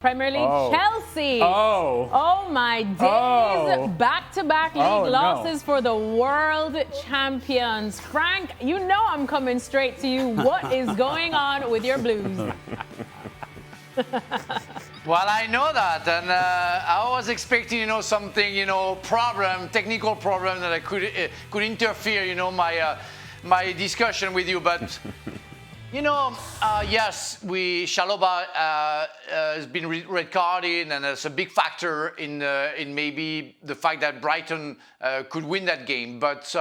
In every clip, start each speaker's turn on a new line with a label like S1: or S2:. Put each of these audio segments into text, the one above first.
S1: Premier League, Chelsea.
S2: Oh
S1: My days. Back-to-back league losses for the world champions. Frank, you know I'm coming straight to you. What is going on with your Blues?
S3: Well, I know that, and I was expecting, something, technical problem that I could interfere, my discussion with you, but. Yes, Chalobah has been red carded, and it's a big factor in maybe the fact that Brighton could win that game. But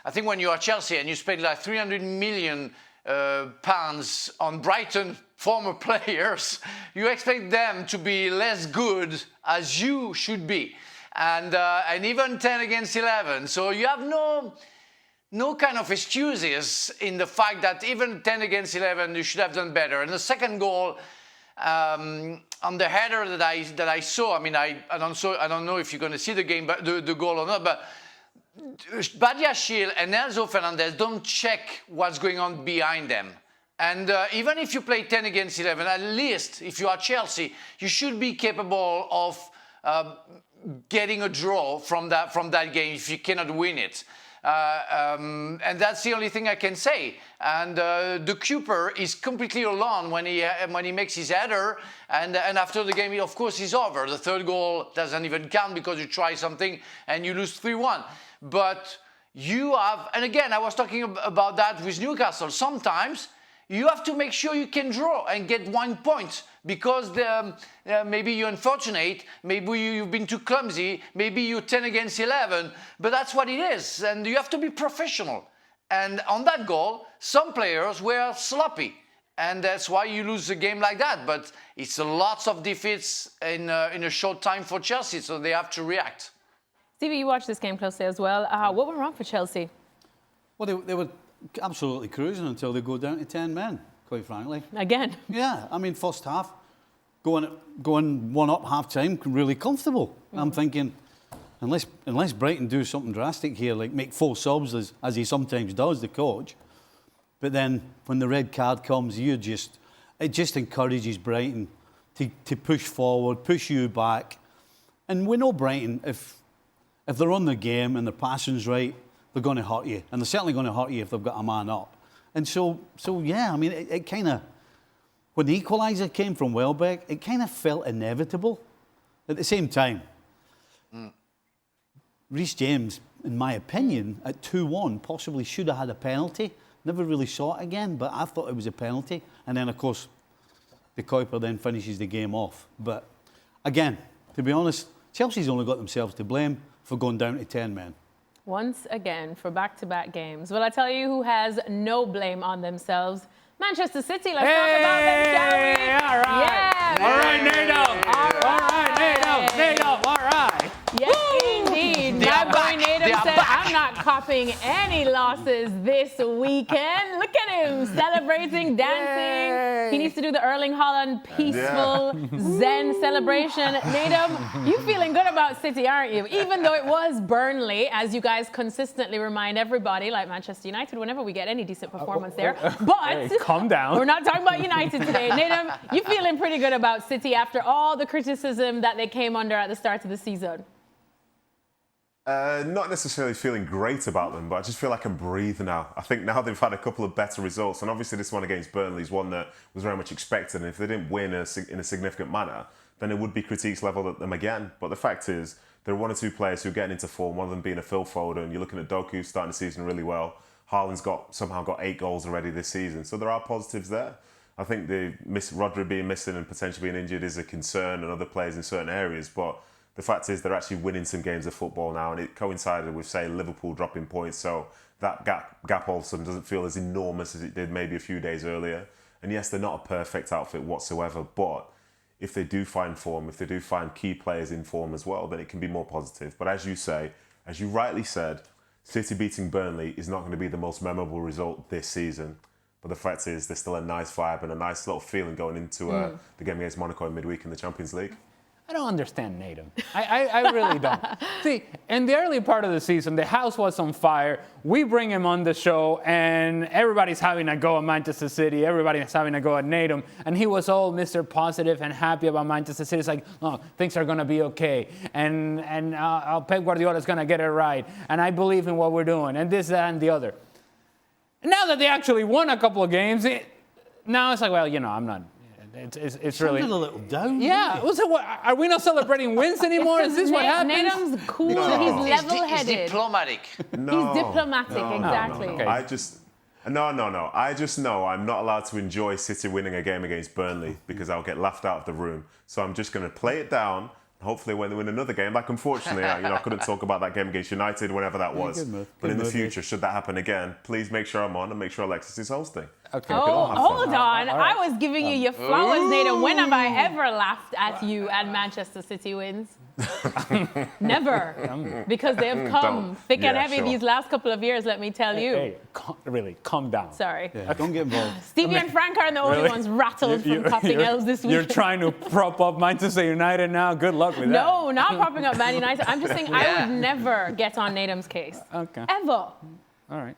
S3: I think when you are Chelsea and you spend like 300 million pounds on Brighton former players, you expect them to be less good as you should be, and even 10 against 11. So you have no kind of excuses in the fact that even 10 against 11, you should have done better. And the second goal, on the header that I saw, I mean, I don't know if you're going to see the game, but the goal or not, but Badiashile and Enzo Fernandez don't check what's going on behind them. And even if you play 10 against 11, at least if you are Chelsea, you should be capable of getting a draw from that game if you cannot win it. And that's the only thing I can say. And the keeper is completely alone when he makes his header, and after the game, of course, is over. The third goal doesn't even count because you try something and you lose 3-1. But you have, and again, I was talking about that with Newcastle. Sometimes you have to make sure you can draw and get 1 point. Because maybe you're unfortunate, maybe you've been too clumsy, maybe you're 10 against 11, but that's what it is, and you have to be professional. And on that goal, some players were sloppy, and that's why you lose a game like that. But it's lots of defeats in a short time for Chelsea, so they have to react.
S1: Stevie, you watched this game closely as well. What went wrong for Chelsea?
S4: Well, they were absolutely cruising until they go down to 10 men. Quite frankly.
S1: Again?
S4: Yeah, I mean, first half, going one up half time, really comfortable. I'm thinking, unless Brighton do something drastic here, like make 4 subs as he sometimes does, the coach. But then when the red card comes, it just encourages Brighton to push forward, push you back. And we know Brighton, if they're on the game and their passing's right, they're going to hurt you, and they're certainly going to hurt you if they've got a man up. And so yeah, I mean, it kind of, when the equaliser came from Welbeck, it kind of felt inevitable. At the same time, Reece James, in my opinion, at 2-1, possibly should have had a penalty. Never really saw it again, but I thought it was a penalty. And then, of course, the Kuiper then finishes the game off. But again, to be honest, Chelsea's only got themselves to blame for going down to 10 men.
S1: Once again, for back-to-back games. Well, I tell you who has no blame on themselves. Manchester City. Let's talk about them, shall we?
S2: All right.
S1: Yeah.
S2: All right, Nedum. All right, Nedum. All right.
S1: Yes, indeed. My boy Nedum said, I'm not copying any losses this weekend. Look at him celebrating, dancing. He needs to do the Erling Haaland peaceful Zen celebration. Nedum, you feeling good about City, aren't you? Even though it was Burnley, as you guys consistently remind everybody, like Manchester United, whenever we get any decent performance there. But
S2: hey, calm down.
S1: We're not talking about United today. Nedum, you feeling pretty good about City after all the criticism that they came under at the start of the season?
S5: Not necessarily feeling great about them, but I just feel like I can breathe now. I think now they've had a couple of better results, and obviously this one against Burnley is one that was very much expected, and if they didn't win in a significant manner, then there would be critiques levelled at them again. But the fact is, there are 1 or 2 players who are getting into form, one of them being a Phil Foden. You're looking at Doku starting the season really well. Haaland's somehow got 8 goals already this season, so there are positives there. I think Rodri being missing and potentially being injured is a concern, and other players in certain areas, but the fact is they're actually winning some games of football now, and it coincided with, say, Liverpool dropping points, so that gap all of a sudden doesn't feel as enormous as it did maybe a few days earlier. And yes, they're not a perfect outfit whatsoever, but if they do find form, if they do find key players in form as well, then it can be more positive. But as you say, as you rightly said, City beating Burnley is not going to be the most memorable result this season. But the fact is, there's still a nice vibe and a nice little feeling going into the game against Monaco in midweek in the Champions League.
S2: I don't understand Nedum. I really don't. See, in the early part of the season, the house was on fire. We bring him on the show, and everybody's having a go at Manchester City. Everybody's having a go at Nedum. And he was all Mr. Positive and happy about Manchester City. It's like, oh, things are going to be okay. And Pep Guardiola's going to get it right. And I believe in what we're doing. And this, that, and the other. And now that they actually won a couple of games, now it's like, well, I'm not. It's really
S4: a little down.
S2: Yeah. Are we not celebrating wins anymore? Is this what happens?
S1: Nedum's cool.
S5: No.
S1: He's level-headed.
S3: He's diplomatic.
S5: No.
S1: He's diplomatic, exactly.
S5: No.
S2: Okay.
S5: I just know I'm not allowed to enjoy City winning a game against Burnley because I'll get laughed out of the room. So I'm just going to play it down. Hopefully, when they win another game, like unfortunately, I couldn't talk about that game against United, whenever that was. But in the future, should that happen again, please make sure I'm on and make sure Alexis is hosting.
S2: Okay.
S1: Oh, hold on.
S2: All right.
S1: I was giving you your flowers, Nedum. When have I ever laughed at you at Manchester City wins? Never. Because they have come thick and heavy these last couple of years, let me tell you.
S2: Hey, really, calm down.
S1: Sorry.
S4: Yeah, don't get involved.
S1: Stevie and Frank are the only ones rattled from copying elves this week.
S2: You're trying to prop up Manchester United now? Good luck with that.
S1: No, not propping up Man United. I'm just saying I would never get on Nedum's case.
S2: Okay.
S1: Ever.
S2: All right.